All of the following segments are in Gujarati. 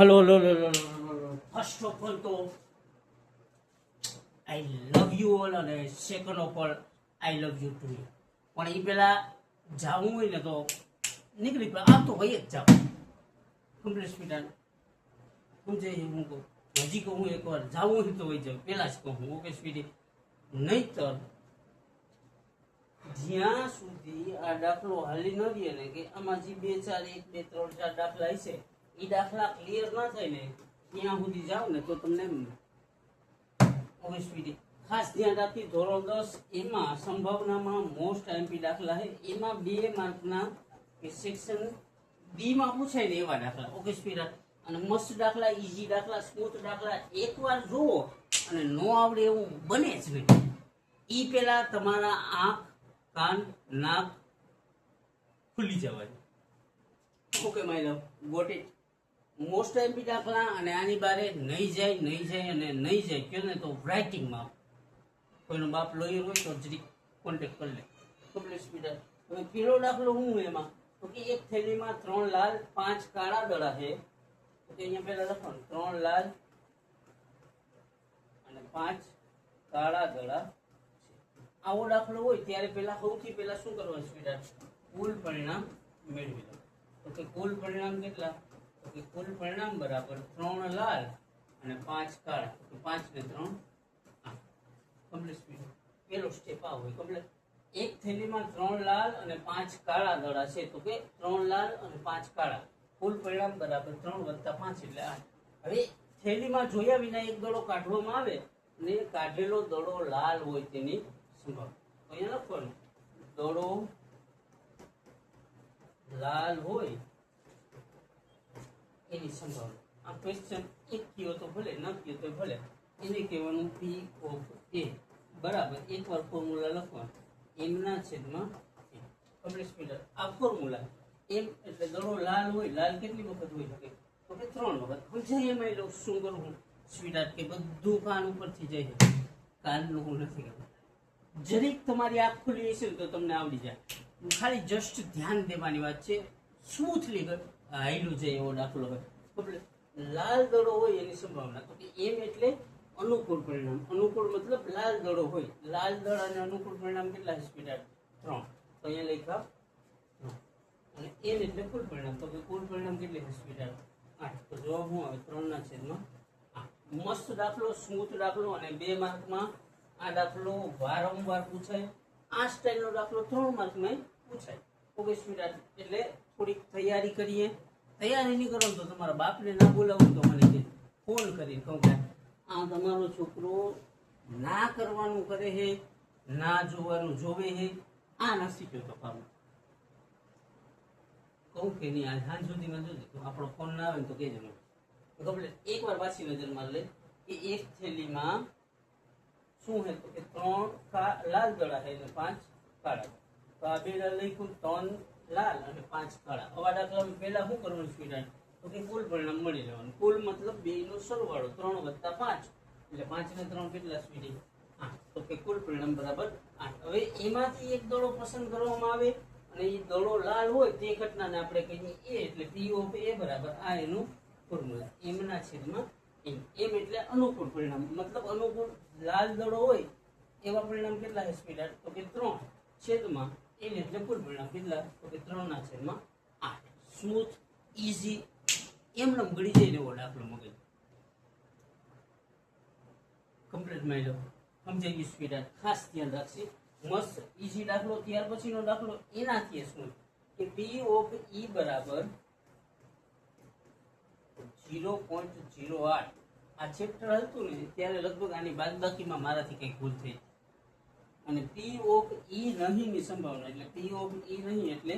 Hello hello hello first of all તો આઈ લવ યુ ઓલ અને second of all I love you to you. પણ એ પેલા જાવું હોય ને તો નીકળી પડે. આમ તો ભાઈ જ જાવ કમ્પ્લીટ સ્પીડ સમજે. હું કહું હજી કહું એકવાર જાવું હોય તો વહી જાઉં પેલા જ કહું ઓકે સ્પીડી. નહીતર જ્યાં સુધી આ દાખલો હાલી ન રહે ને કે આમાં જે 2 4 1 2 3 4 દાખલા છે એ દાખલા ક્લિયર ના થાય ને ત્યાં સુધી જાવ ને તો તમને ઓબવિયસલી ખાસ ધ્યાન રાખી. ધોરણ 10 એમાં સંભાવનામાં મોસ્ટ આઈએમપી દાખલા છે. એમાં 2 માર્કના કે સેક્શન બી માં પૂછાય ને એવા દાખલા ઓકે સ્પીડ. અને મસ્ત દાખલા, ઈઝી દાખલા, સ્મૂથ દાખલા એકવાર જુઓ અને નો આવડે એવું બને જ નહીં. ઈ પેલા તમારા આંખ કાન નાક ખુલી જવાય. Okay my love got it. Most IMP દાખલા અને આની બારે નહીં જાય અને નહીં જાય કહો ને તો રાઇટિંગમાં કોઈનો બાપ લોયર હોય તો જરી કોન્ટેક્ટ કરી લે. Complete speed. હવે પેલો દાખલો શું એમાં તો કે એક થેલીમાં 3 લાલ 5 કાળા દડા છે. તો અહીંયા પહેલા લખવાનું 3 લાલ અને 5 કાળા દડા. આવો દાખલો હોય ત્યારે સૌથી પહેલા શું કરવાનું સ્પીડ? કુલ પરિણામ મેળવી લો. તો કે કુલ પરિણામ કેટલા? તો કે કુલ પરિણામ બરાબર 3 લાલ અને 5 કાળા. તો 5 ને 3 કમ્પ્લીટ સ્પીડ. પેલો સ્ટેપ આ હોય કમ્પ્લીટ. એક થેલીમાં 3 લાલ અને 5 કાળા દડા છે. તો કે 3 લાલ અને 5 કાળા. કુલ પરિણામ બરાબર 3 + 5 એટલે 8. હવે થેલીમાં જોયા વિના એક દડો કાઢવામાં આવે અને કાઢેલો દડો લાલ હોય તેની સંભાવના. તો અહીંયા લખવાનું દડો લાલ હોય એની સંભાવના. આ ક્વેશ્ચન એક કયો તો ભલે ન કયો તો ભલે એને કહેવાનું પી ઓફ એ બરાબર એકવાર ફોર્મ્યુલા લખવાનું એમના છેદમાં કમ્પ્લીટ સ્પીડ. આ ફોર્મ્યુલા એમ એટલે દડો લાલ હોય. લાલ કેટલી વખત હોઈ શકે? તો કે 3 વખત. પછી એમાં લોકો શું કરું સ્પીડ કે બધું કાન ઉપરથી જાય છે. કાનનું હું નથી કરતો. જરીક તમારી આંખ ખુલી હશે તો તમને આવડી જાય. ખાલી જસ્ટ ધ્યાન દેવાની વાત છે. સ્મૂથલી હાઈલું જાય એવો દાખલો હોય. લાલ દડો હોય એની સંભાવના. તો કે એમ એટલે અનુકૂળ પરિણામ. અનુકૂળ મતલબ લાલ દડો હોય. લાલ દળ અને અનુકૂળ પરિણામ કેટલા છે સ્પીડ? 3. તો અહીંયા લખ્યા અને એન એટલે કુલ પરિણામ. તો કે કુલ પરિણામ કેટલી છે સ્પીડ? 8. તો જવાબ શું આવે? 3/8. મસ્ત દાખલો, સ્મૂથ દાખલો અને 2 માર્કમાં આ દાખલો વારંવાર પૂછાય. આ સ્ટાઇલનો દાખલો 3 માર્કમાં પૂછાય. Okay speed. એટલે થોડીક તૈયારી કરીએ. તૈયારી નહીં કરો તો તમારા બાપને ના બોલાવું તો મને ફોન કરીને કહું કે આ તમારો છોકરો ના કરવાનું કરે છે, ના જોવાનું જોવે છે, આ નથી જોતો કામ. કહું કે નહીં આજ સાંજ સુધીમાં જોજે તો આપણો ફોન ના આવે ને તો કહેજો. એકવાર પાછી નજર માર લે કે એક થેલીમાં શું છે તો કે 3 લાલ દડા છે અને 5 કાળા. તો આ બે લખ્યું 3 લાલ અને 5 કાળા. આવા દાખલામાં પહેલા શું કરવાનું સ્પીડ? તો કે કુલ પરિણામ મળી લેવાનું. કુલ મતલબ 2 નો સરવાળો 3 + 5 એટલે 5 ને 3 કેટલા સ્પીડ? 8. તો કે કુલ પરિણામ બરાબર 8. હવે એમાંથી એક દડો પસંદ કરવામાં આવે અને એ દડો લાલ હોય તે ઘટનાને આપણે કહીએ એ એટલે પી ઓફ એ બરાબર આ એનું ફોર્મ્યુલા એમના છેદમાં એમ. એમ એટલે અનુકૂળ પરિણામ મતલબ અનુકૂળ લાલ દડો હોય એવા પરિણામ કેટલા છે સ્પીડ? તો કે 3 છેદમાં એન એટલે કુલ પરિણામ કેટલા? તો કે 3/8. સ્મૂથ ઈઝી એમને ગળી જાય એવો દાખલો મગજ કમ્પ્લીટ માઈ લો. સમજાઈ ગયું સ્પીડ? ખાસ ધ્યાન રાખશે. મસ્ત ઈઝી દાખલો. ત્યાર પછીનો દાખલો એનાથી શું કે પી ઓફ ઈ બરાબર 0.08. આ ચેપ્ટર હતું ને ત્યારે લગભગ આની બાદબાકીમાં મારાથી કંઈક ભૂલ થઈ અને પી ઓફ ઈ નહીં ની સંભાવના એટલે પી ઓફ ઈ નહીં એટલે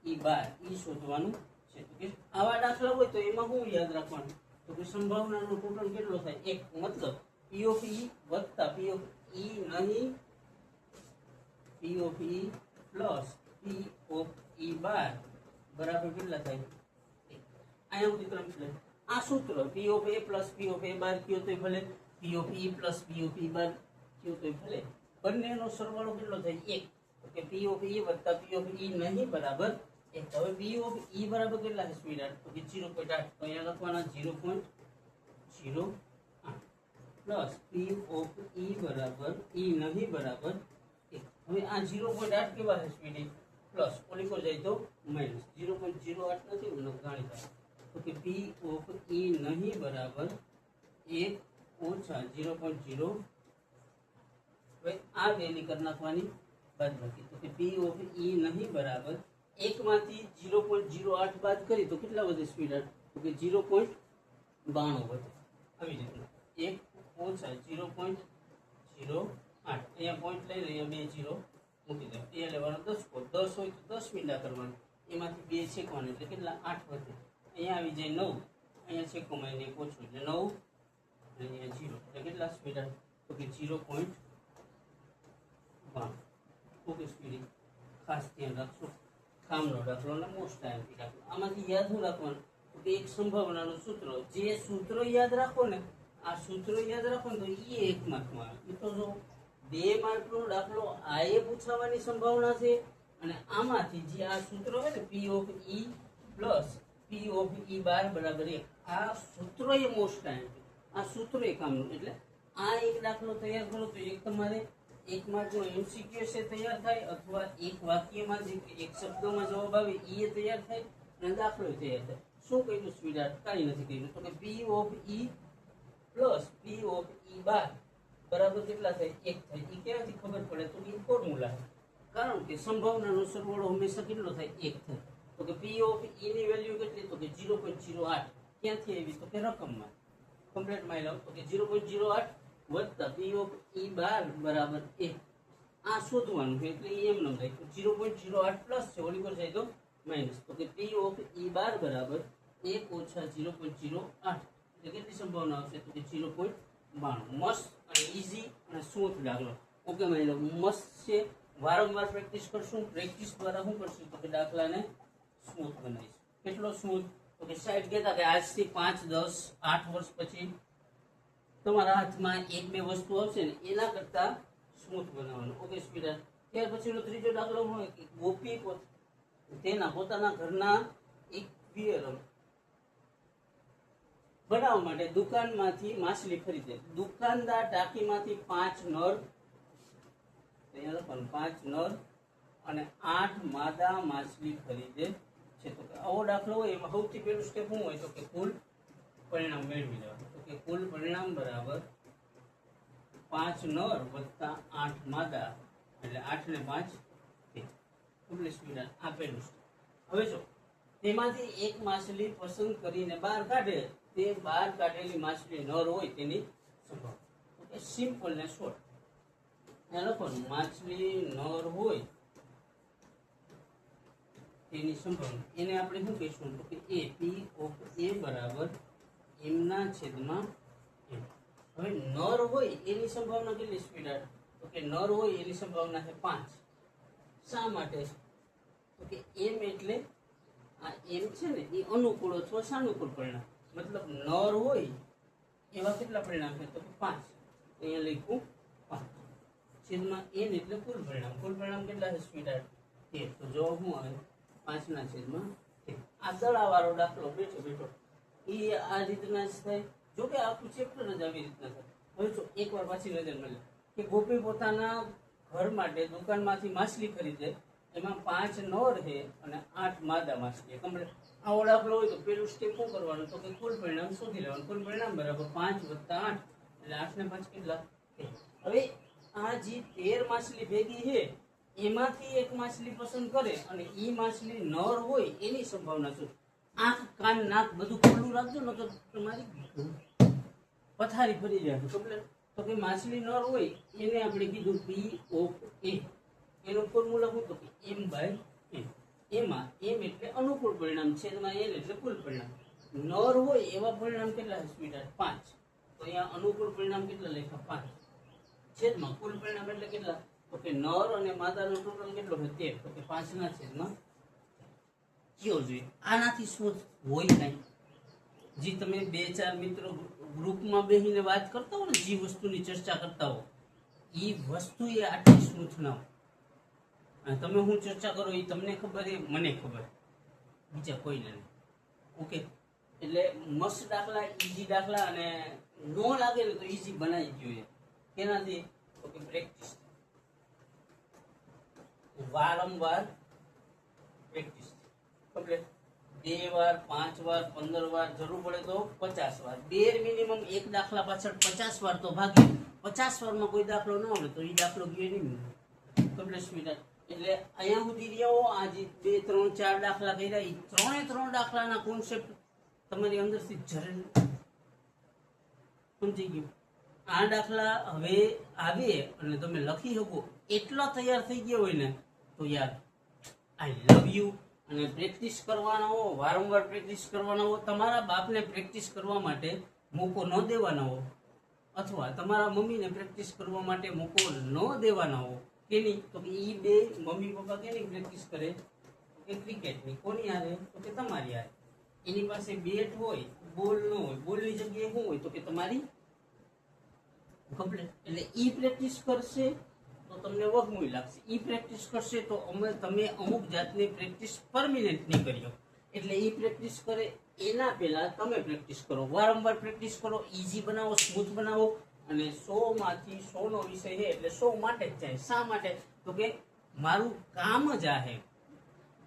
ઈ 12 ઈ શોધવાનું છે. કે આવા દાખલા હોય તો એમાં શું યાદ રાખવાનું? તો કે સંભાવનાનો ટોટલ કેટલો થાય? 1. મતલબ પી ઓફ ઈ વત્તા પી ઓફ ઈ નહીં P of E plus P of E 12 બરાબર કેટલા થાય? 1. અહીંયા સુધી ત્રણ. આ સૂત્ર P of A plus P of A 12 કયો તોય ભલે, P of E plus P of E 12 કયો તોય ભલે. બંનેનો સરવાળો કેટલો થાય? 1. તો કે પી ઓફ ઈ વત્તા પી ઓફ ઈ નહીં બરાબર 1. 1 હવે p ઓફ e બરાબર કેટલા છે સ્વીટહાર્ટ તો કે 0.8 તો અહીંયા લખવાના 0.08 પ્લસ p ઓફ e બરાબર e નહીં બરાબર 1 હવે આ 0.8 કેવા છે સ્વીટી પ્લસ ઓલી પર જાય તો માઈનસ 0.08 નથી મને ગણિત તો કે p ઓફ e નહીં બરાબર 1 ઓછા 0.0 હવે આ વેલ્યુ કરી નાખવાની બાદબાકી તો કે p ઓફ e નહીં બરાબર 1 માંથી 0.08 બાદ કરી તો કેટલા વધે સ્વીટહાર્ટ તો કે 0.92 વધે આવી રીતના 1 ઓછા 0.08 અહીંયા પોઈન્ટ લઈ લઈએ બે 0 મૂકી દો એ લેવાનો 10 હોય તો 10 મીંડા કરવાના એમાંથી બે છેકવાના એટલે કેટલા 8 વધે અહીંયા આવી જાય 9 અહીંયા છેકોમાં એને ઓછું એટલે 9 અહીંયા 0 એટલે કેટલા સ્વીટહાર્ટ તો કે 0.1 ઓકે સ્પીડી ખાસ ધ્યાન રાખશો કામનો દાખલો અને મોસ્ટ ટાઈમથી દાખલો આમાંથી યાદ શું રાખવાનું તો કે એક સંભાવનાનું સૂત્ર જે સૂત્ર યાદ રાખો ને આ સૂત્ર યાદ રાખો ને તો એ 1 માર્કમાં આવે એ તો જો 2 માર્કનો દાખલો આ એ પૂછાવાની સંભાવના છે અને આમાંથી જે આ સૂત્ર હોય ને p of e plus p of e બાર બરાબર 1 આ સૂત્ર એ મોસ્ટ ટાઈમ આ સૂત્ર એ કામનું એટલે આ એક દાખલો તૈયાર કરો તો એક તમારે 1 માર્કનો MCQ છે તૈયાર થાય અથવા એક વાક્યમાં જે એક શબ્દમાં જવાબ આવે એ તૈયાર થાય અને દાખલો તૈયાર થાય શું કહ્યું સ્વીટહાર્ટ કાંઈ નથી કહ્યું તો કે p of e plus p of e બાર બરાબર કેટલા થાય 1 થાય એ ક્યાંથી ખબર પડે તો એ ફોર્મ્યુલા કારણ કે સંભાવનાનો સરવાળો હંમેશા કેટલો થાય 1 થાય તો કે p ઓફ e ની વેલ્યુ કેટલી તો કે 0.08 ક્યાંથી આવી તો કે રકમમાં કમ્પ્લીટ માં લાવ તો કે 0.08 વત્તા p ઓફ e બાર બરાબર 1 આ શોધવાનું છે એટલે એમ ન થાય 0.08 પ્લસ છે ઓલી પર જાય તો માઈનસ તો કે p ઓફ e બાર બરાબર 1 ઓછા 0.08 એટલે કેટલી સંભાવના આવશે તો કે 0.92 મસ્ત અને ઈઝી અને સ્મૂથ દાખલો ઓકે માની લો મસ્ત છે વારંવાર પ્રેક્ટિસ કરશું પ્રેક્ટિસ દ્વારા શું કરશું તો કે દાખલાને સ્મૂથ બનાવીશું કેટલો સ્મૂથ તો કે સાઈડ કહેતા કે આજથી 5 10 8 વર્ષ પછી તમારા હાથમાં એક બે વસ્તુ આવશે ને એના કરતા સ્મૂથ બનાવવાનું ઓકે સ્વીટહાર્ટ ત્યાર પછીનો ત્રીજો દાખલો હોય કે ગોપી તેના પોતાના ઘરના એક બિયર બનાવવા માટે દુકાનમાંથી માછલી ખરીદે દુકાનદાર ટાંકીમાંથી 5 નર 5 નર અને 8 માદા માછલી ખરીદે છે તો આવો દાખલો હોય એમાં સૌથી પહેલું સ્ટેપ શું હોય તો કે કુલ પરિણામ મેળવી લેવાનું તો કે કુલ પરિણામ બરાબર 5 નર વત્તા 8 માદા એટલે 8 ને 5 કમ્પ્લીટ સ્વીટહાર્ટ આપેલું છે હવે જો તેમાંથી એક માછલી પસંદ કરીને બહાર કાઢે તે બહાર કાઢેલી માછલી નર હોય તેની સંભાવના ઓકે સિમ્પલ ને શોર્ટ અહીંયા લખવાનું માછલી નર હોય તેની સંભાવના એને આપણે શું કહીશું તો કે a p ઓફ a બરાબર m ના છેદમાં m હવે નર હોય એની સંભાવના કેટલી સ્વીટહાર્ટ તો કે નર હોય એની સંભાવના છે 5 શા માટે તો કે m એટલે આ m છે ને એ અનુકૂળ અથવા સાનુકૂળ પરિણામ મતલબ નર હોય એવા કેટલા પરિણામ છે તો કે 5 અહીંયા લખ્યું 5 છેદમાં n એટલે કુલ પરિણામ કેટલા છે સ્વીટહાર્ટ 13 તો જવાબ શું આવે 5 ના છેદમાં 13 આ દળાવાળો દાખલો બેઠો બેઠો એ આ રીતના જ થાય જો કે આખું ચેપ્ટર જ આવી રીતના થાય હવે જો એકવાર પાછી નજર મળે કે ગોપી પોતાના ઘર માટે દુકાનમાંથી માછલી ખરીદે એમાં 5 નર છે અને 8 માદા માછલી કમ્પ્લીટ આવો દાખલો હોય તો પેલું સ્ટેપ શું કરવાનું તો કે કુલ પરિણામ શોધી લેવાનું કુલ પરિણામ બરાબર 5 વત્તા 8 એટલે 8 ને 5 કેટલા હવે આ જે 13 માછલી ભેગી છે એમાંથી એક માછલી પસંદ કરે અને ઈ માછલી નર હોય એની સંભાવના શું આંખ કાન નાક બધું ખુલ્લું રાખજો ન તો તમારી પથારી ફરી જાય કમ્પ્લીટ તો કે માછલી નર હોય એને આપણે કીધું p ઓફ a એનું ફોર્મ્યુલા શું તો કે m બાય n એમાં m એટલે અનુકૂળ પરિણામ છેદમાં n એટલે કુલ પરિણામ નર હોય એવા પરિણામ કેટલા છે સ્વીટહાર્ટ 5 તો અહીંયા અનુકૂળ પરિણામ કેટલા લખ્યા 5 છેદમાં કુલ પરિણામ એટલે કેટલા તો કે નર અને માદાનો ટોટલ કેટલો છે 13 તો કે 5 ના છેદમાં કયો જોઈએ આનાથી શું હોય નહીં જે તમે 2-4 મિત્રો ગ્રુપમાં બેસીને વાત કરતા હો ને જે વસ્તુની ચર્ચા કરતા હો એ વસ્તુ એ આટલી સ્મૂથ ના હોય તમે હું ચર્ચા કરો એ તમને ખબર એ મને ખબર બીજા કોઈને નહીં. ઓકે, એટલે મસ્ત દાખલા, ઈઝી દાખલા, અને નો લાગે ને તો ઈઝી બનાવી જોઈએ. કેનાથી? તો કે પ્રેક્ટિસ, વારંવાર પ્રેક્ટિસ. કમ્પ્લીટ 2 વાર, 5 વાર, 15 વાર, જરૂર પડે તો 50 વાર. બેર મિનિમમ એક દાખલા પાછળ 50 વાર તો ભાગે. 50 વારમાં કોઈ દાખલો ન આવડે તો એ દાખલો ગયો નહીં. Complete sweeter. એટલે અહીંયા સુધી રહ્યો, આજે 2, 3, 4 દાખલા કર્યા. એ 3 દાખલાના કોન્સેપ્ટ તમારી અંદરથી જરૂર સમજી ગયું. આ દાખલા હવે આવે અને તમે લખી શકો એટલા તૈયાર થઈ ગયા હોય ને તો યાર આઈ લવ યુ. અને પ્રેક્ટિસ કરવાના હો, વારંવાર પ્રેક્ટિસ કરવાના હો. તમારા બાપને પ્રેક્ટિસ કરવા માટે મોકો ન દેવાના હો, અથવા તમારા મમ્મીને પ્રેક્ટિસ કરવા માટે મોકો ન દેવાના હો. કેની? તો કે એ બે મમ્મી પપ્પા કેની પ્રેક્ટિસ કરે? કે ક્રિકેટની. કોની હારે? તો કે તમારી હારે. એની પાસે બેટ હોય, બોલ ન હોય. બોલની જગ્યાએ શું હોય? તો કે તમારી કમ્પ્લીટ. એટલે ઈ પ્રેક્ટિસ કરશે તો તમને વગમૂળ લાગશે. ઈ પ્રેક્ટિસ કરશે તો તમે અમુક જાતની પ્રેક્ટિસ પરમિનન્ટ નહીં કર્યો. એટલે ઈ પ્રેક્ટિસ કરે એના પહેલા તમે પ્રેક્ટિસ કરો, વારંવાર પ્રેક્ટિસ કરો, ઈઝી બનાવો, સ્મૂથ બનાવો. અને 100 માંથી 100 નો વિષય છે એટલે 100 માટે જ જાય. શા માટે? તો કે મારું કામ જ આ છે,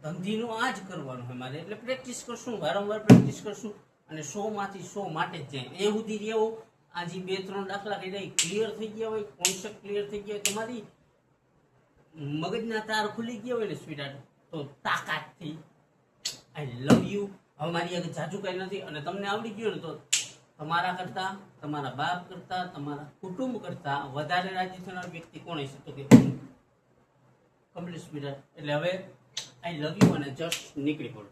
ધંધીનું આ જ કરવાનું છે મારે. એટલે પ્રેક્ટિસ કરશું, વારંવાર પ્રેક્ટિસ કરશું, અને 100 માંથી 100 માટે જ જાય. એ સુધી રહેવો. આજે 2-3 દાખલા કર્યા ક્લિયર થઈ ગયા હોય, કોન્સેપ્ટ ક્લિયર થઈ ગયા હોય, તમારી મગજના તાર ખુલી ગયા હોય ને સ્વીટહાર્ટ, તો તાકાતથી આઈ લવ યુ. હવે મારી આગળ જાજુ કઈ નથી, અને તમને આવડી ગયું ને તો તમારા કરતા, તમારા બાપ કરતા, તમારા કુટુંબ કરતા વધારે રાજી થનાર વ્યક્તિ કોણ હશે? તો કે કમ્પ્લીટ સ્વીટહાર્ટ. એટલે હવે આઈ લવ યુ અને જસ્ટ નીકળી પડો.